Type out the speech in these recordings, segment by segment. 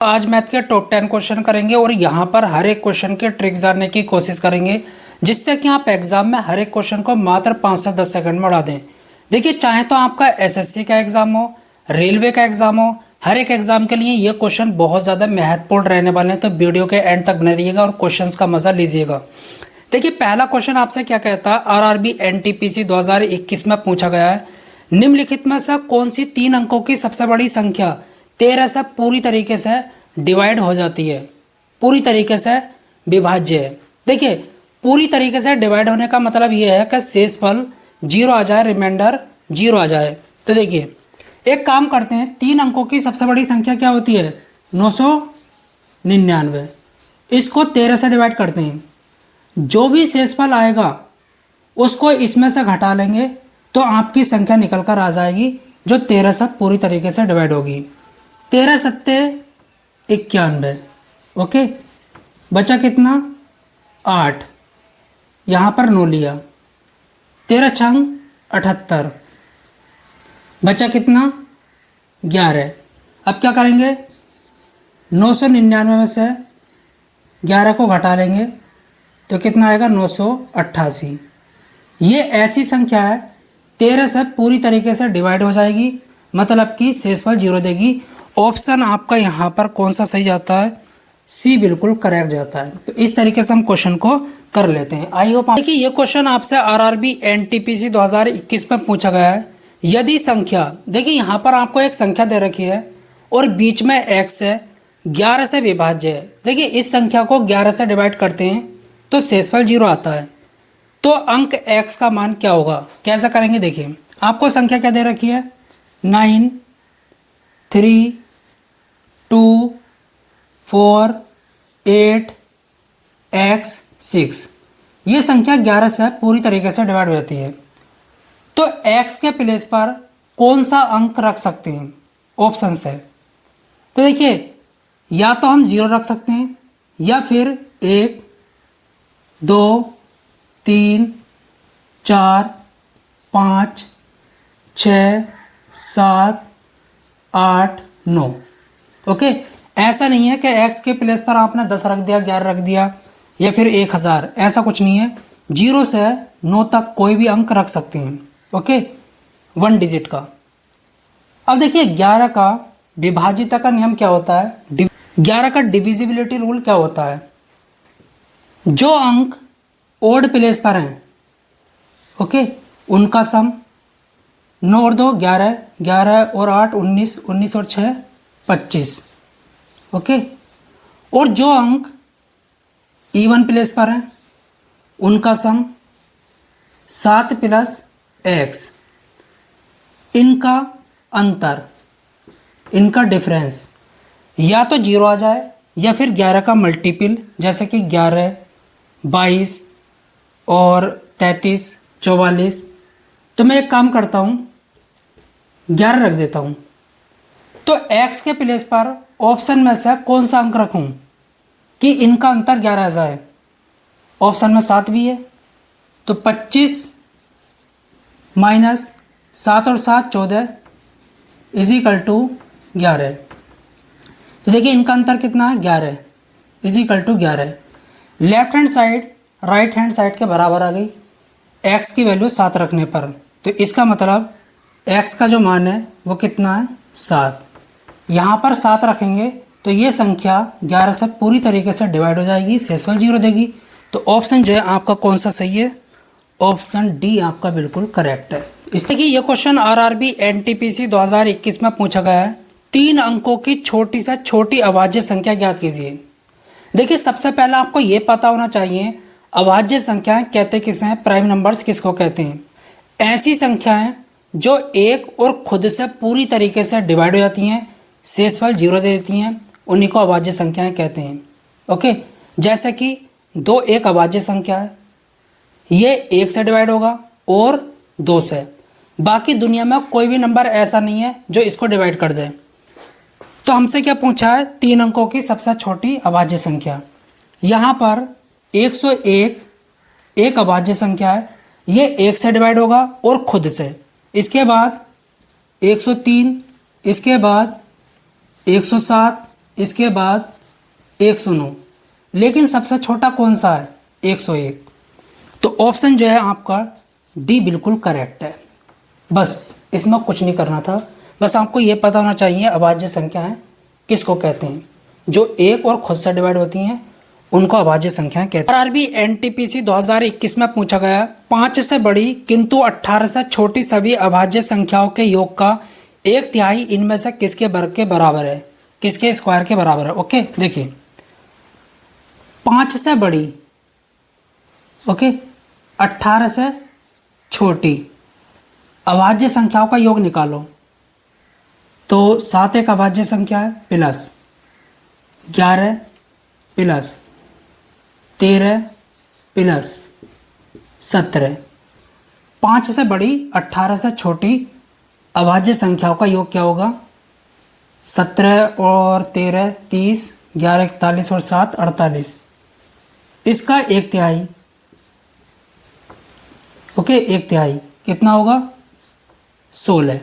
आज मैथ के top 10 question करेंगे और यहाँ पर हर एक क्वेश्चन के ट्रिक्स जानने की कोशिश करेंगे जिससे कि आप एग्जाम में हर एक क्वेश्चन को मात्र 5 से 10 सेकंड में उड़ा दें। देखिए, चाहे तो आपका एसएससी का एग्जाम हो, रेलवे का एग्जाम हो, हर एक एग्जाम के लिए ये क्वेश्चन बहुत ज़्यादा महत्वपूर्ण रहने वाले हैं। तो वीडियो के एंड तक बने रहिएगा और क्वेश्चन का मजा लीजिएगा। देखिए, पहला क्वेश्चन आपसे क्या कहता है, आरआरबी एनटीपीसी 2021 में पूछा गया है, निम्नलिखित में से कौन सी 3 अंकों की सबसे बड़ी संख्या 13 से पूरी तरीके से डिवाइड हो जाती है, पूरी तरीके से विभाज्य है। देखिए, पूरी तरीके से डिवाइड होने का मतलब ये है कि शेषफल 0 आ जाए, रिमाइंडर 0 आ जाए। तो देखिए, एक काम करते हैं, 3 अंकों की सबसे बड़ी संख्या क्या होती है, 999। इसको 13 से डिवाइड करते हैं, जो भी शेषफल आएगा उसको इसमें से घटा लेंगे तो आपकी संख्या निकल कर आ जाएगी जो 13 से पूरी तरीके से डिवाइड होगी। 13 सत्ते 91। ओके, बचा कितना, 8, यहाँ पर 9 लिया, 13 छंग 78, बचा कितना, 11। अब क्या करेंगे, 999 में से 11 को घटा लेंगे तो कितना आएगा, 988। ये ऐसी संख्या है 13 से पूरी तरीके से डिवाइड हो जाएगी, मतलब कि शेषफल 0 देगी। ऑप्शन आपका यहाँ पर कौन सा सही जाता है, सी बिल्कुल करेक्ट जाता है। तो इस तरीके से हम क्वेश्चन को कर लेते हैं। आई होप देखिए, ये क्वेश्चन आपसे आरआरबी एनटीपीसी 2021 में पूछा गया है। यदि संख्या, देखिए यहाँ पर आपको एक संख्या दे रखी है और बीच में x है, 11 से विभाज्य है। देखिए, इस संख्या को 11 से डिवाइड करते हैं तो शेषफल 0 आता है। तो अंक x का मान क्या होगा, कैसा करेंगे, देखिए आपको संख्या क्या दे रखी है, 9 3 2 4 8 x 6। ये संख्या 11 से पूरी तरीके से डिवाइड हो जाती है। तो x के प्लेस पर कौन सा अंक रख सकते हैं, ऑप्शन है। तो देखिए, या तो हम 0 रख सकते हैं या फिर 1 2 3 4 5 6 7 8 9। ओके, ऐसा नहीं है कि x के प्लेस पर आपने 10 रख दिया, 11 रख दिया या फिर 1000, ऐसा कुछ नहीं है। 0 से 9 तक कोई भी अंक रख सकते हैं। ओके, 1 डिजिट का। अब देखिए, 11 का विभाजिता का नियम क्या होता है, 11 का डिविजिबिलिटी रूल क्या होता है, जो अंक ओड प्लेस पर हैं, ओके, उनका सम, 9 और 2 11, 11 और 8 19, 19 और 6 25। ओके, और जो अंक इवन प्लेस पर हैं उनका सम 7 प्लस x, इनका अंतर, इनका डिफरेंस या तो 0 आ जाए या फिर 11 का मल्टीपल, जैसे कि 11 22 और 33 44। तो मैं एक काम करता हूँ, 11 रख देता हूँ। तो x के प्लेस पर ऑप्शन में से कौन सा अंक रखूँ कि इनका अंतर 11 आ जाए, ऑप्शन में 7 भी है। तो 25 माइनस 7 और 7 14 इज इक्वल टू 11। तो देखिए, इनका अंतर कितना है, 11 is equal to 11। Left hand side right hand side के बराबर आ गई x की वैल्यू 7 रखने पर। तो इसका मतलब x का जो मान है वो कितना है, 7। यहाँ पर 7 रखेंगे तो ये संख्या 11 से पूरी तरीके से डिवाइड हो जाएगी, शेषफल 0 देगी। तो ऑप्शन जो है आपका कौन सा सही है, ऑप्शन डी आपका बिल्कुल करेक्ट है। इसलिए कि ये क्वेश्चन आरआरबी एनटीपीसी 2021 में पूछा गया है, 3 अंकों की छोटी से छोटी अभाज्य संख्या ज्ञात कीजिए। देखिए, सबसे पहले आपको ये पता होना चाहिए अभाज्य संख्याएं कहते किसे हैं, प्राइम नंबर्स किसको कहते हैं। ऐसी संख्याएं जो एक और खुद से पूरी तरीके से डिवाइड हो जाती हैं, शेषफल 0 दे देती हैं, उन्हीं को अभाज्य संख्याएं कहते हैं। ओके, जैसे कि 2 एक अभाज्य संख्या है, ये 1 से डिवाइड होगा और 2 से। बाकी दुनिया में कोई भी नंबर ऐसा नहीं है जो इसको डिवाइड कर दे। तो हमसे क्या पूछा है, 3 अंकों की सबसे छोटी अभाज्य संख्या। यहाँ पर 101 एक अभाज्य संख्या है, ये 1 से डिवाइड होगा और खुद से। इसके बाद 103, इसके बाद 107, इसके बाद 109, लेकिन सबसे छोटा कौन सा है? 101। तो ऑप्शन जो है आपका डी बिल्कुल करेक्ट है। बस इसमें कुछ नहीं करना था, बस आपको ये पता होना चाहिए अभाज्य संख्याएं किसको कहते हैं। जो एक और खुद से डिवाइड होती हैं उनको अभाज्य संख्याएं कहते हैं। आरआरबी एनटीपीसी 2021 में पूछा गया 5 से बड़ी किंतु 18 से छोटी सभी अभाज्य संख्याओं के योग का 1/3 इनमें से किसके वर्ग के बराबर है, किसके स्क्वायर के बराबर है। ओके, देखिए 5 से बड़ी, ओके, 18 से छोटी अभाज्य संख्याओं का योग निकालो। तो 7 एक अभाज्य संख्या है, प्लस 11 प्लस 13 प्लस 17। 5 से बड़ी 18 से छोटी अभाज्य संख्याओं का योग क्या होगा? 17 और 13 30, 11 41 और 7 48। इसका 1/3, ओके, 1/3 कितना होगा? 16।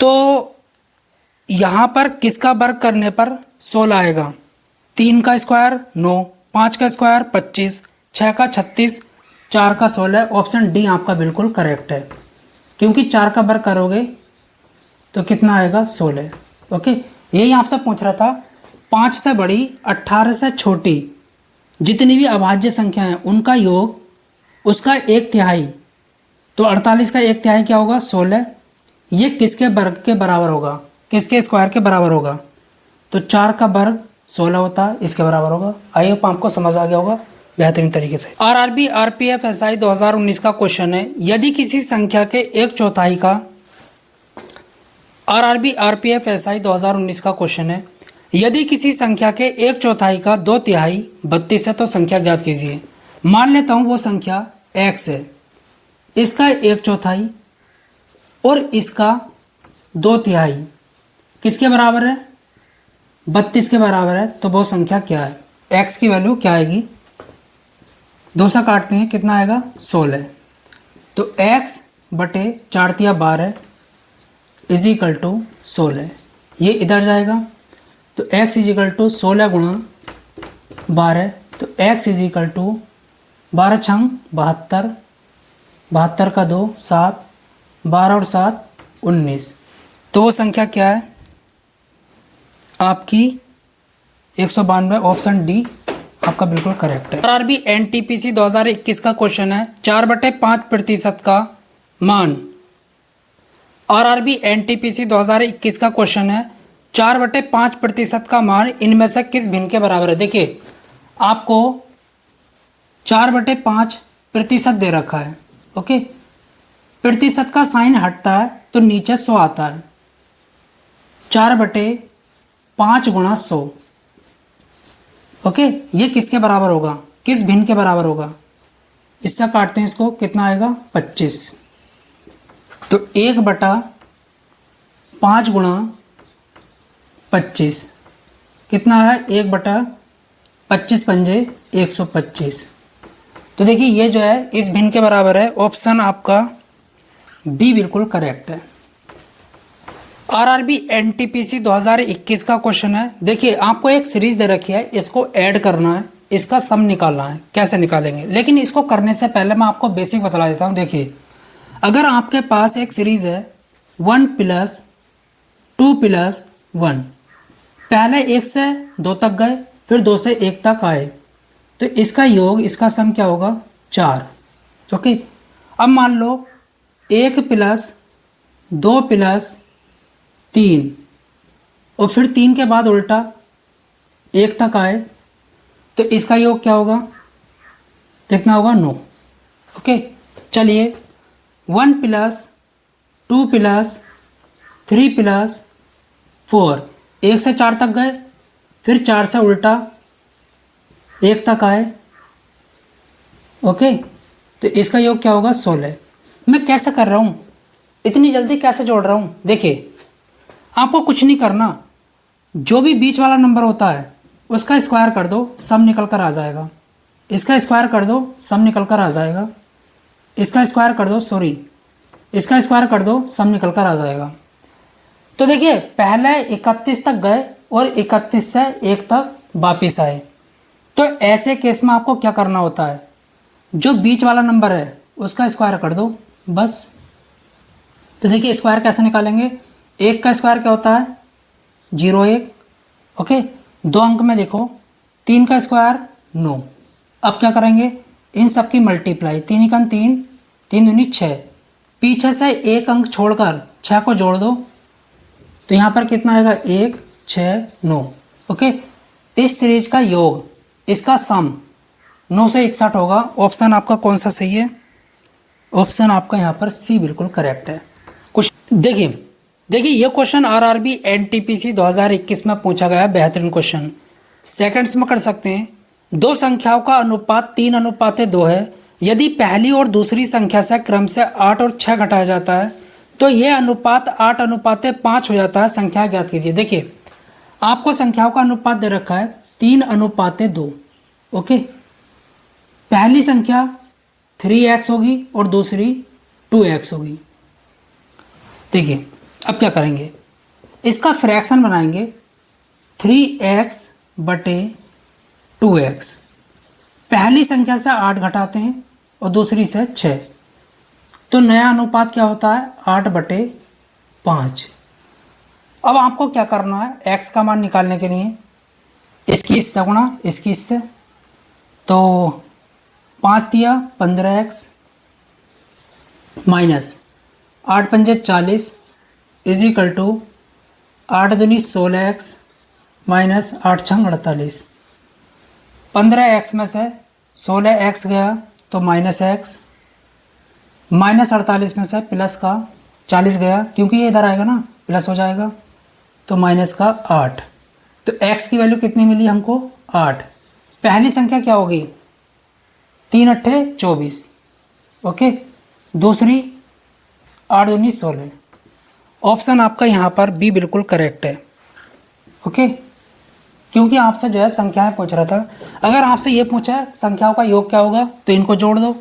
तो यहाँ पर किसका वर्ग करने पर 16 आएगा? 3 का स्क्वायर 9, 5 का स्क्वायर 25, 6 का 36, 4 का 16। ऑप्शन डी आपका बिल्कुल करेक्ट है, क्योंकि 4 का वर्ग करोगे तो कितना आएगा? 16। ओके, यही आपसे पूछ रहा था 5 से बड़ी 18 से छोटी जितनी भी अभाज्य संख्या हैं उनका योग, उसका 1/3। तो 48 का 1/3 क्या होगा? 16। ये किसके वर्ग के बराबर होगा, किसके स्क्वायर के बराबर होगा? तो 4 का वर्ग 16 होता है, इसके बराबर होगा। आई होप आपको समझ आ गया होगा बेहतरीन तरीके से। आरआरबी आरपीएफ एसआई 2019 का क्वेश्चन है, यदि किसी संख्या के 1/4 का, आरआरबी आरपीएफ एसआई 2019 का क्वेश्चन है, यदि किसी संख्या के 1/4 का 2/3 32 है तो संख्या ज्ञात कीजिए। मान लेता हूँ वो संख्या x है, इसका 1/4 और इसका 2/3 किसके बराबर है? 32 के बराबर है। तो वो संख्या क्या है? x की वैल्यू क्या आएगी? 2 से काटते हैं, कितना आएगा? 16। तो x बटे 4 तिया 12 इज इक्वल टू 16। ये इधर जाएगा तो x इज इक्वल टू 16 गुणा 12। तो x इज इक्वल टू 12 छंग 72, 72 का 2 7, 12 और 7 19। तो वो संख्या क्या है आपकी? 192। ऑप्शन डी आपका बिल्कुल करेक्ट है। आरआरबी एनटीपीसी 2021 का क्वेश्चन है, 4/5% का मान। आरआरबी एनटीपीसी 2021 का क्वेश्चन है, 4/5% का मान इनमें से किस भिन्न के बराबर है? देखिए आपको 4/5% दे रखा है, ओके, प्रतिशत का साइन हटता है तो नीचे 100 आता है। 4/5 गुणा 100, ओके, ये किसके बराबर होगा? किस भिन्न के बराबर होगा? इससे काटते हैं इसको, कितना आएगा? 25। तो 1/5 गुणा 25 कितना है? 1/25 पंजे 125। तो देखिए ये जो है इस भिन्न के बराबर है। ऑप्शन आपका बी बिल्कुल करेक्ट है। आरआरबी एनटीपीसी 2021 का क्वेश्चन है, देखिए आपको एक सीरीज दे रखी है, इसको ऐड करना है, इसका सम निकालना है। कैसे निकालेंगे? लेकिन इसको करने से पहले मैं आपको बेसिक बता देता हूँ। देखिए अगर आपके पास एक सीरीज है 1 + 2 + 1, पहले 1 से 2 तक गए, फिर 2 से 1 तक आए, तो इसका योग, इसका सम क्या होगा? 4। ओके, अब मान लो 1 + 2 + 3 और फिर 3 के बाद उल्टा 1 तक आए, तो इसका योग क्या होगा? कितना होगा? 9। ओके, चलिए 1 + 2 + 3 + 4, 1 से 4 तक गए, फिर 4 से उल्टा 1 तक आए, ओके, तो इसका योग क्या होगा? 16। मैं कैसे कर रहा हूँ, इतनी जल्दी कैसे जोड़ रहा हूँ? देखिए आपको कुछ नहीं करना, जो भी बीच वाला नंबर होता है उसका स्क्वायर कर दो, सम निकल कर आ जाएगा। इसका स्क्वायर कर दो, सम निकल कर आ जाएगा। इसका स्क्वायर कर दो, सॉरी, इसका स्क्वायर कर दो, सम निकल कर आ जाएगा। तो देखिए पहले 31 तक गए और 31 से 1 तक वापिस आए। तो ऐसे केस में आपको क्या करना होता है, जो बीच वाला नंबर है उसका स्क्वायर कर दो बस। तो देखिए स्क्वायर कैसे निकालेंगे, 1 का स्क्वायर क्या होता है 0 1, ओके 2 अंक में लिखो, 3 का स्क्वायर 9। अब क्या करेंगे, इन सब की मल्टीप्लाई, 3 एकम 3, 3 दूनी 6, पीछे से 1 अंक छोड़कर 6 को जोड़ दो, तो यहाँ पर कितना आएगा 1 6 9, ओके। इस सीरीज का योग, इसका सम 9 से 61 होगा। ऑप्शन आपका कौन सा सही है, ऑप्शन आपका यहाँ पर सी बिल्कुल करेक्ट है। कुछ देखिए ये क्वेश्चन आरआरबी एनटीपीसी 2021 में पूछा गया है, बेहतरीन क्वेश्चन, सेकंड्स में कर सकते हैं। दो संख्याओं का अनुपात 3:2 है। यदि पहली और दूसरी संख्या से क्रम से 8 और 6 घटाया जाता है तो यह अनुपात 8:5 हो जाता है। संख्या ज्ञात कीजिए। देखिए आपको संख्याओं का अनुपात दे रखा है 3:2, ओके। पहली संख्या 3x होगी और दूसरी 2x होगी। देखिए अब क्या करेंगे, इसका फ्रैक्शन बनाएंगे 3x बटे 2x। पहली संख्या से 8 घटाते हैं और दूसरी से 6, तो नया अनुपात क्या होता है 8/5। अब आपको क्या करना है, x का मान निकालने के लिए इसकी इससे गुणा, इसकी इससे, तो 5 दिया 15x माइनस 8 पंजे 40 इज इक्वल टू 8 दूनी 16x माइनस 8 छंग 48। 15x में से 16x गया तो माइनस x, माइनस 48 में से प्लस का 40 गया, क्योंकि ये इधर आएगा ना प्लस हो जाएगा, तो माइनस का 8। तो x की वैल्यू कितनी मिली हमको 8। पहली संख्या क्या होगी 3 अट्ठे 24, ओके। दूसरी 8 दूनी 16। ऑप्शन आपका यहाँ पर बी बिल्कुल करेक्ट है, ओके। क्योंकि आपसे जो है संख्याएं पूछ रहा था। अगर आपसे ये पूछा है संख्याओं का योग क्या होगा तो इनको जोड़ दो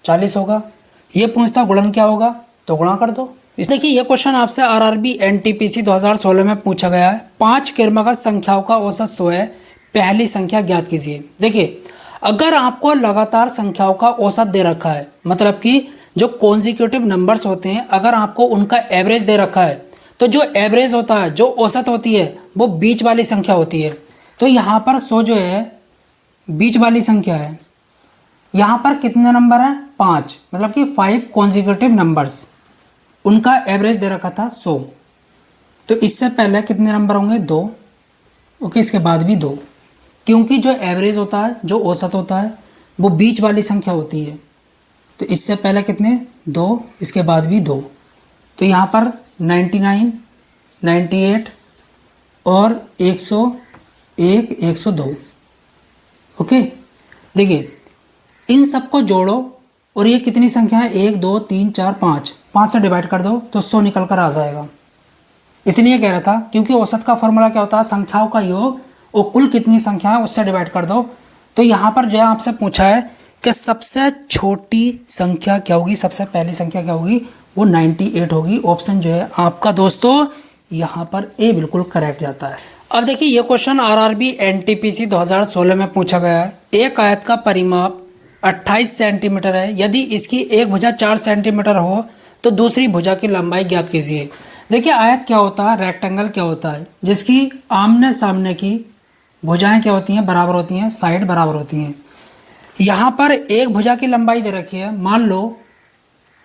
40 होगा। ये पूछता गुणन क्या होगा तो गुणा कर दो। इस देखिए ये क्वेश्चन आपसे आरआरबी एनटीपीसी 2016 में पूछा गया है। 5 क्रमागत संख्याओं का औसत 100 है, पहली संख्या ज्ञात कीजिए। देखिए अगर आपको लगातार संख्याओं का औसत दे रखा है, मतलब कि जो कॉन्जिक्यूटिव नंबर्स होते हैं अगर आपको उनका एवरेज दे रखा है, तो जो एवरेज होता है, जो औसत होती है वो बीच वाली संख्या होती है। तो यहाँ पर 100 जो है बीच वाली संख्या है। यहाँ पर कितने नंबर हैं 5, मतलब कि 5 कॉन्जिक्यूटिव नंबर्स, उनका एवरेज दे रखा था 100। तो इससे पहले कितने नंबर होंगे 2, ओके, इसके बाद भी 2, क्योंकि जो एवरेज होता है, जो औसत होता है वो बीच वाली संख्या होती है। तो इससे पहले कितने 2, इसके बाद भी 2, तो यहाँ पर 99, 98 और 101, 102, ओके। देखिए इन सबको जोड़ो और ये कितनी संख्या है 1 2 3 4 5, 5 से डिवाइड कर दो तो 100 निकल कर आ जाएगा। इसलिए कह रहा था क्योंकि औसत का फॉर्मूला क्या होता है संख्याओं का योग और कुल कितनी संख्या है उससे डिवाइड कर दो। तो यहाँ पर जो है आपसे पूछा है कि सबसे छोटी संख्या क्या होगी, सबसे पहली संख्या क्या होगी, वो 98 होगी। ऑप्शन जो है आपका दोस्तों यहाँ पर ए बिल्कुल करेक्ट जाता है। अब देखिए ये क्वेश्चन आरआरबी एनटीपीसी 2016 में पूछा गया है। एक आयत का परिमाप 28 सेंटीमीटर है। यदि इसकी एक भुजा 4 सेंटीमीटर हो तो दूसरी भुजा की लंबाई ज्ञात कीजिए। देखिए आयत क्या होता है, रेक्टेंगल क्या होता है, जिसकी आमने सामने की भुजाएं क्या होती हैं, बराबर होती हैं, साइड बराबर होती हैं। यहाँ पर एक भुजा की लंबाई दे रखी है, मान लो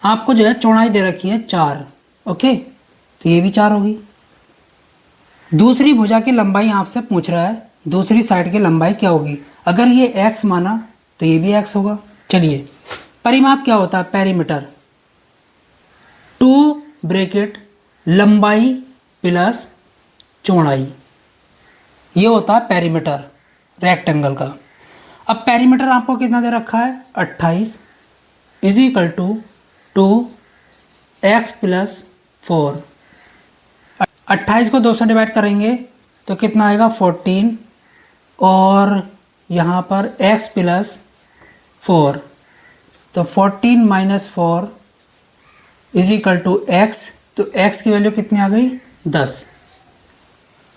आपको जो है चौड़ाई दे रखी है 4, ओके, तो ये भी 4 होगी। दूसरी भुजा की लंबाई आपसे पूछ रहा है दूसरी साइड की लंबाई क्या होगी। अगर ये x माना तो ये भी x होगा। चलिए परिमाप क्या होता है, पेरीमीटर, 2 ब्रैकेट लंबाई प्लस चौड़ाई, ये होता है पेरीमीटर रेक्टेंगल का। अब पेरीमीटर आपको कितना दे रखा है 28 is equal to 2x plus 4। 28 को 2 से डिवाइड करेंगे तो कितना आएगा 14, और यहाँ पर x प्लस 4, तो 14 minus 4 is equal to x। तो x की वैल्यू कितनी आ गई 10।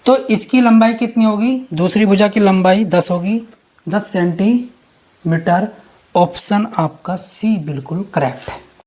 तो इसकी लंबाई कितनी होगी, दूसरी भुजा की लंबाई 10 होगी, 10 सेंटीमीटर। ऑप्शन आपका सी बिल्कुल करेक्ट है।